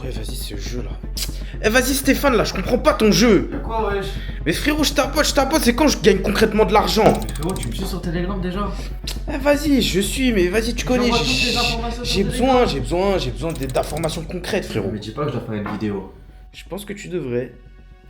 Ouais, vas-y, ce jeu là. Eh, vas-y, Stéphane, là, je comprends pas ton jeu. Y'a quoi, wesh? Mais frérot, je t'apote, c'est quand je gagne concrètement de l'argent. Mais frérot, tu me suis sur Telegram déjà? Eh, vas-y, je suis, mais vas-y, tu connais. J'envoie toutes les informations sur J'ai Telegram. besoin d'informations concrètes, frérot. Mais dis pas que je dois faire une vidéo. Je pense que tu devrais.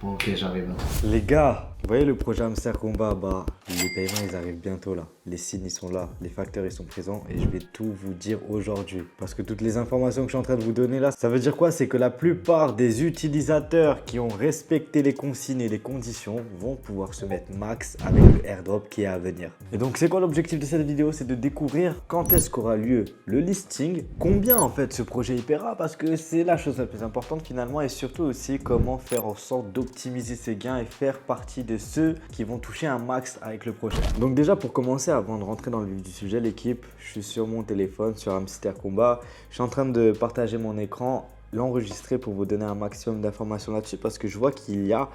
Bon, ok, j'arrive là. Les gars, vous voyez le projet Hamster Combat, bah les paiements ils arrivent bientôt là. Les signes ils sont là, les facteurs ils sont présents et je vais tout vous dire aujourd'hui. Parce que toutes les informations que je suis en train de vous donner là, ça veut dire quoi? C'est que la plupart des utilisateurs qui ont respecté les consignes et les conditions vont pouvoir se mettre max avec le airdrop qui est à venir. Et donc c'est quoi l'objectif de cette vidéo? C'est de découvrir quand est-ce qu'aura lieu le listing, combien en fait ce projet y paiera parce que c'est la chose la plus importante finalement et surtout aussi comment faire en sorte d'optimiser ses gains et faire partie de ceux qui vont toucher un max avec le projet. Donc déjà pour commencer, avant de rentrer dans le vif du sujet, l'équipe, je suis sur mon téléphone, sur Hamster Combat. Je suis en train de partager mon écran, l'enregistrer pour vous donner un maximum d'informations là-dessus parce que je vois qu'il y a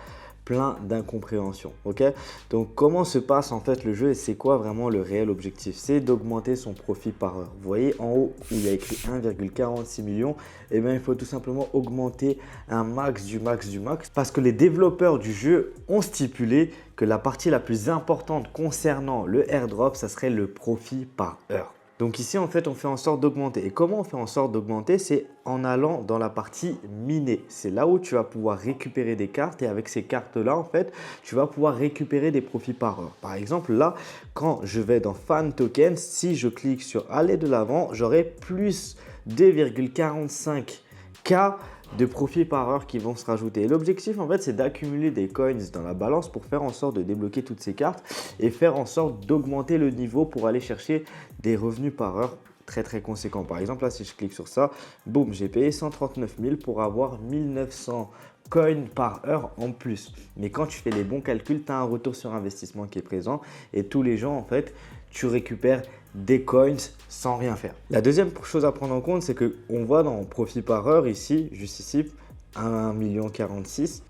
plein d'incompréhensions, ok? Donc comment se passe en fait le jeu et c'est quoi vraiment le réel objectif? C'est d'augmenter son profit par heure. Vous voyez en haut où il y a écrit 1,46 million, et bien il faut tout simplement augmenter un max du max du max parce que les développeurs du jeu ont stipulé que la partie la plus importante concernant le airdrop, ça serait le profit par heure. Donc ici, en fait, on fait en sorte d'augmenter. Et comment on fait en sorte d'augmenter? C'est en allant dans la partie miner. C'est là où tu vas pouvoir récupérer des cartes et avec ces cartes-là, en fait, tu vas pouvoir récupérer des profits par heure. Par exemple, là, quand je vais dans Fan Tokens, si je clique sur Aller de l'avant, j'aurai plus 2,45K de profits par heure qui vont se rajouter. Et l'objectif en fait c'est d'accumuler des coins dans la balance pour faire en sorte de débloquer toutes ces cartes et faire en sorte d'augmenter le niveau pour aller chercher des revenus par heure très conséquents. Par exemple là si je clique sur ça, boum, j'ai payé 139 000 pour avoir 1900 coins par heure en plus. Mais quand tu fais les bons calculs, tu as un retour sur investissement qui est présent et tous les gens en fait tu récupères des coins sans rien faire. La deuxième chose à prendre en compte, c'est qu'on voit dans profit par heure ici, juste ici, 1,46 million.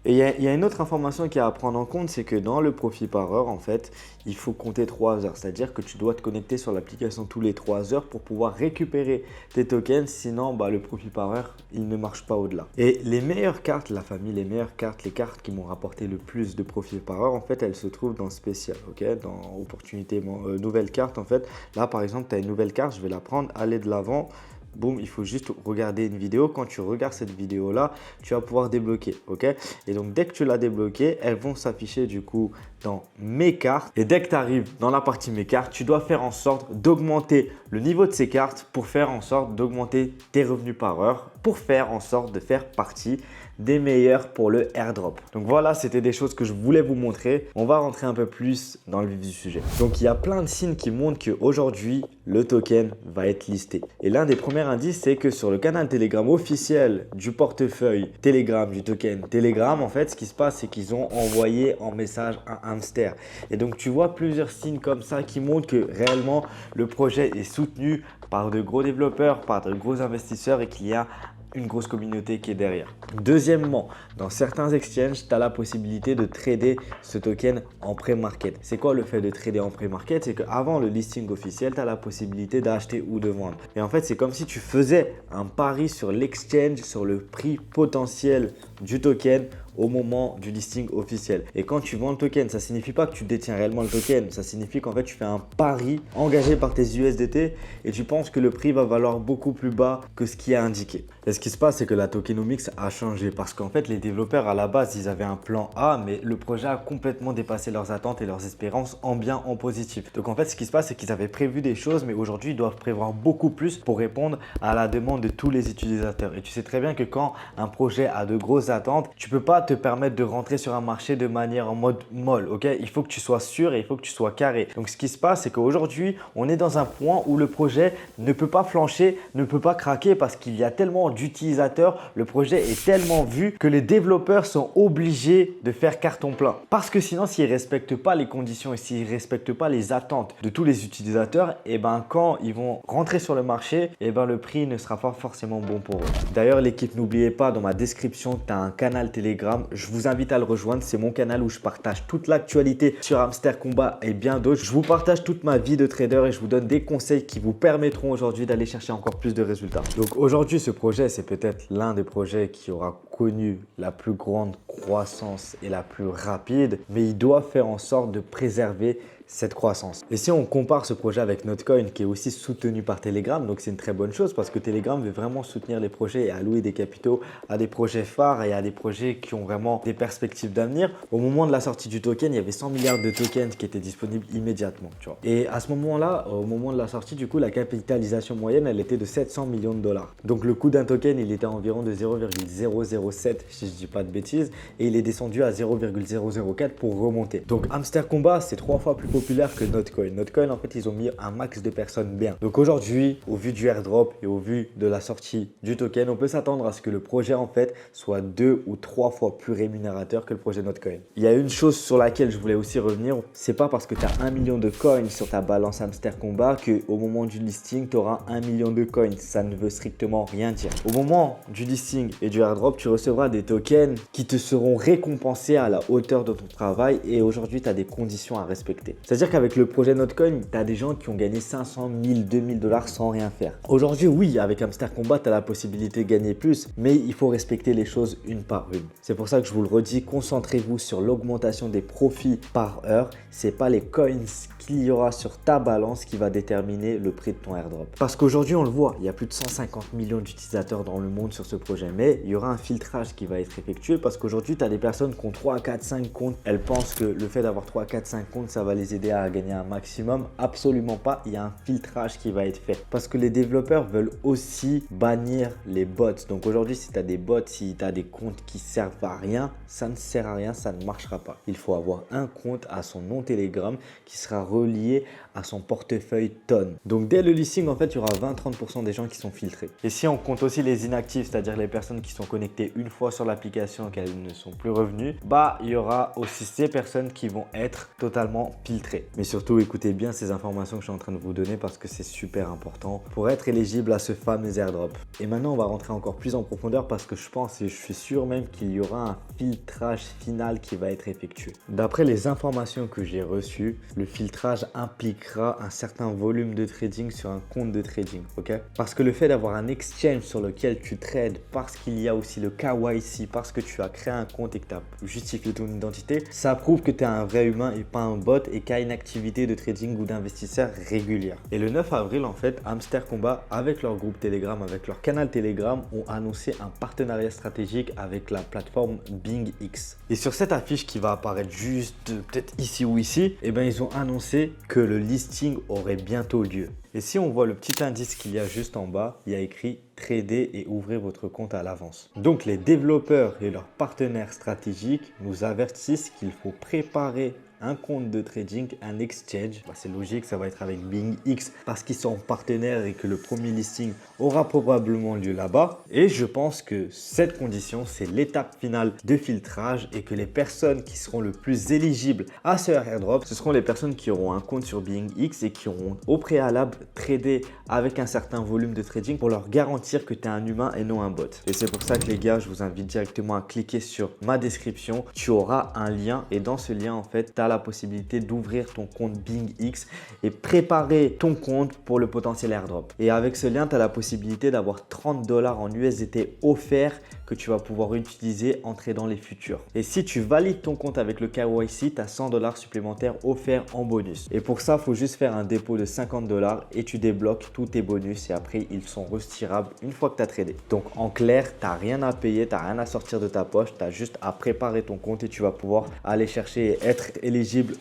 Et il y a une autre information qui est à prendre en compte, c'est que dans le profit par heure, en fait, il faut compter 3 heures. C'est-à-dire que tu dois te connecter sur l'application tous les 3 heures pour pouvoir récupérer tes tokens. Sinon, bah, le profit par heure, il ne marche pas au-delà. Et les meilleures cartes, la famille, les meilleures cartes, les cartes qui m'ont rapporté le plus de profit par heure, en fait, elles se trouvent dans spécial, ok? Dans opportunité, nouvelle carte, en fait. Là, par exemple, tu as une nouvelle carte, je vais la prendre, aller de l'avant. Boum, il faut juste regarder une vidéo. Quand tu regardes cette vidéo-là, tu vas pouvoir débloquer, ok? Et donc, dès que tu l'as débloqué, elles vont s'afficher du coup dans mes cartes. Et dès que tu arrives dans la partie mes cartes, tu dois faire en sorte d'augmenter le niveau de ces cartes pour faire en sorte d'augmenter tes revenus par heure, pour faire en sorte de faire partie des meilleurs pour le airdrop. Donc voilà, c'était des choses que je voulais vous montrer. On va rentrer un peu plus dans le vif du sujet. Donc il y a plein de signes qui montrent qu'aujourd'hui, le token va être listé. Et l'un des premiers indices, c'est que sur le canal Telegram officiel du portefeuille Telegram, du token Telegram, en fait, ce qui se passe, c'est qu'ils ont envoyé en message un hamster. Et donc tu vois plusieurs signes comme ça qui montrent que réellement le projet est soutenu par de gros développeurs, par de gros investisseurs et qu'il y a une grosse communauté qui est derrière. Deuxièmement, dans certains exchanges, tu as la possibilité de trader ce token en pré-market. C'est quoi le fait de trader en pré-market? C'est qu'avant le listing officiel, tu as la possibilité d'acheter ou de vendre. Et en fait, c'est comme si tu faisais un pari sur l'exchange, sur le prix potentiel du token au moment du listing officiel. Et quand tu vends le token, ça ne signifie pas que tu détiens réellement le token. Ça signifie qu'en fait, tu fais un pari engagé par tes USDT et tu penses que le prix va valoir beaucoup plus bas que ce qui est indiqué. Et ce qui se passe, c'est que la tokenomics a changé parce qu'en fait, les développeurs à la base, ils avaient un plan A, mais le projet a complètement dépassé leurs attentes et leurs espérances en bien, en positif. Donc en fait, ce qui se passe, c'est qu'ils avaient prévu des choses, mais aujourd'hui, ils doivent prévoir beaucoup plus pour répondre à la demande de tous les utilisateurs. Et tu sais très bien que quand un projet a de grosses attentes, tu peux pas te permettre de rentrer sur un marché de manière en mode molle, ok? Il faut que tu sois sûr et il faut que tu sois carré. Donc ce qui se passe, c'est qu'aujourd'hui, on est dans un point où le projet ne peut pas flancher, ne peut pas craquer parce qu'il y a tellement d'utilisateurs, le projet est tellement vu que les développeurs sont obligés de faire carton plein. Parce que sinon, s'ils ne respectent pas les conditions et s'ils ne respectent pas les attentes de tous les utilisateurs, et ben quand ils vont rentrer sur le marché, et ben le prix ne sera pas forcément bon pour eux. D'ailleurs, l'équipe, n'oubliez pas, dans ma description, tu as a un canal Telegram. Je vous invite à le rejoindre. C'est mon canal où je partage toute l'actualité sur Hamster Combat et bien d'autres. Je vous partage toute ma vie de trader et je vous donne des conseils qui vous permettront aujourd'hui d'aller chercher encore plus de résultats. Donc aujourd'hui, ce projet, c'est peut-être l'un des projets qui aura connu la plus grande croissance et la plus rapide, mais il doit faire en sorte de préserver cette croissance. Et si on compare ce projet avec Notcoin qui est aussi soutenu par Telegram, donc c'est une très bonne chose parce que Telegram veut vraiment soutenir les projets et allouer des capitaux à des projets phares et à des projets qui ont vraiment des perspectives d'avenir. Au moment de la sortie du token, il y avait 100 milliards de tokens qui étaient disponibles immédiatement, tu vois. Et à ce moment-là, au moment de la sortie, du coup, la capitalisation moyenne, elle était de 700 millions de dollars. Donc le coût d'un token, il était environ de 0,007 si je dis pas de bêtises et il est descendu à 0,004 pour remonter. Donc Hamster Combat, c'est 3 fois plus populaire que Notcoin. Notcoin, en fait, ils ont mis un max de personnes bien. Donc aujourd'hui, au vu du airdrop et au vu de la sortie du token, on peut s'attendre à ce que le projet, en fait, soit 2 ou 3 fois plus rémunérateur que le projet Notcoin. Il y a une chose sur laquelle je voulais aussi revenir, c'est pas parce que tu as 1 million de coins sur ta balance Hamster Combat qu'au moment du listing, tu auras 1 million de coins. Ça ne veut strictement rien dire. Au moment du listing et du airdrop, tu recevras des tokens qui te seront récompensés à la hauteur de ton travail et aujourd'hui, tu as des conditions à respecter. C'est-à-dire qu'avec le projet Notcoin, tu as des gens qui ont gagné 500, 1000, 2000 dollars sans rien faire. Aujourd'hui, oui, avec Hamster Combat, tu as la possibilité de gagner plus, mais il faut respecter les choses une par une. C'est pour ça que je vous le redis, concentrez-vous sur l'augmentation des profits par heure. Ce n'est pas les coins qu'il y aura sur ta balance qui va déterminer le prix de ton airdrop. Parce qu'aujourd'hui, on le voit, il y a plus de 150 millions d'utilisateurs dans le monde sur ce projet, mais il y aura un filtrage qui va être effectué parce qu'aujourd'hui, tu as des personnes qui ont 3, 4, 5 comptes. Elles pensent que le fait d'avoir 3, 4, 5 comptes, ça va les aider à gagner un maximum. Absolument pas, il y a un filtrage qui va être fait parce que les développeurs veulent aussi bannir les bots. Donc aujourd'hui, si tu as des bots, si tu as des comptes qui servent à rien, ça ne sert à rien, ça ne marchera pas. Il faut avoir un compte à son nom Telegram qui sera relié à son portefeuille tonne. Donc dès le listing, en fait, il y aura 20-30% des gens qui sont filtrés. Et si on compte aussi les inactifs, c'est-à-dire les personnes qui sont connectées une fois sur l'application et qu'elles ne sont plus revenues, bah il y aura aussi ces personnes qui vont être totalement filtrées. Mais surtout, écoutez bien ces informations que je suis en train de vous donner parce que c'est super important pour être éligible à ce fameux airdrop. Et maintenant, on va rentrer encore plus en profondeur parce que je pense et je suis sûr même qu'il y aura un filtrage final qui va être effectué. D'après les informations que j'ai reçues, le filtrage impliquera un certain volume de trading sur un compte de trading, ok? Parce que le fait d'avoir un exchange sur lequel tu trades, parce qu'il y a aussi le KYC, parce que tu as créé un compte et que tu as justifié ton identité, ça prouve que tu es un vrai humain et pas un bot et qu'il y a une activité de trading ou d'investisseur régulière. Et le 9 avril, en fait, Hamster Combat, avec leur groupe Telegram, avec leur canal Telegram, ont annoncé un partenariat stratégique avec la plateforme BingX. Et sur cette affiche qui va apparaître juste peut-être ici ou ici, eh ben, ils ont annoncé que le listing aurait bientôt lieu. Et si on voit le petit indice qu'il y a juste en bas, il y a écrit « Trader et ouvrez votre compte à l'avance ». Donc les développeurs et leurs partenaires stratégiques nous avertissent qu'il faut préparer un compte de trading, un exchange. Bah, c'est logique, ça va être avec BingX parce qu'ils sont partenaires et que le premier listing aura probablement lieu là-bas. Et je pense que cette condition, c'est l'étape finale de filtrage et que les personnes qui seront le plus éligibles à ce airdrop, ce seront les personnes qui auront un compte sur BingX et qui auront au préalable tradé avec un certain volume de trading pour leur garantir que tu es un humain et non un bot. Et c'est pour ça que les gars, je vous invite directement à cliquer sur ma description. Tu auras un lien et dans ce lien, en fait, tu as la possibilité d'ouvrir ton compte BingX et préparer ton compte pour le potentiel airdrop. Et avec ce lien, tu as la possibilité d'avoir 30 $ en USDT offerts que tu vas pouvoir utiliser en tradant les futurs. Et si tu valides ton compte avec le KYC, tu as 100 $ supplémentaires offerts en bonus. Et pour ça, il faut juste faire un dépôt de 50 $ et tu débloques tous tes bonus et après, ils sont retirables une fois que tu as tradé. Donc en clair, tu n'as rien à payer, tu n'as rien à sortir de ta poche, tu as juste à préparer ton compte et tu vas pouvoir aller chercher et être éligible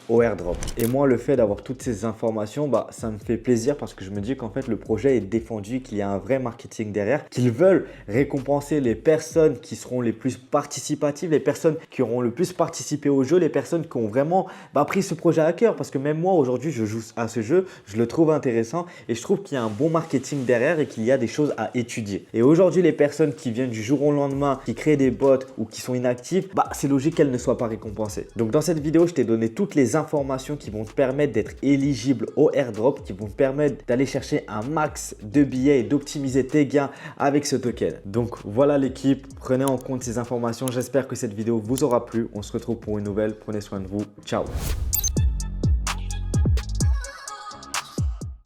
au airdrop. Et moi, le fait d'avoir toutes ces informations, bah, ça me fait plaisir parce que je me dis qu'en fait, le projet est défendu, qu'il y a un vrai marketing derrière, qu'ils veulent récompenser les personnes qui seront les plus participatives, les personnes qui auront le plus participé au jeu, les personnes qui ont vraiment pris ce projet à cœur. Parce que même moi, aujourd'hui, je joue à ce jeu, je le trouve intéressant et je trouve qu'il y a un bon marketing derrière et qu'il y a des choses à étudier. Et aujourd'hui, les personnes qui viennent du jour au lendemain, qui créent des bots ou qui sont inactives, c'est logique qu'elles ne soient pas récompensées. Donc dans cette vidéo, je t'ai donné donner toutes les informations qui vont te permettre d'être éligible au airdrop, qui vont te permettre d'aller chercher un max de billets et d'optimiser tes gains avec ce token. Donc voilà l'équipe, prenez en compte ces informations. J'espère que cette vidéo vous aura plu. On se retrouve pour une nouvelle. Prenez soin de vous. Ciao.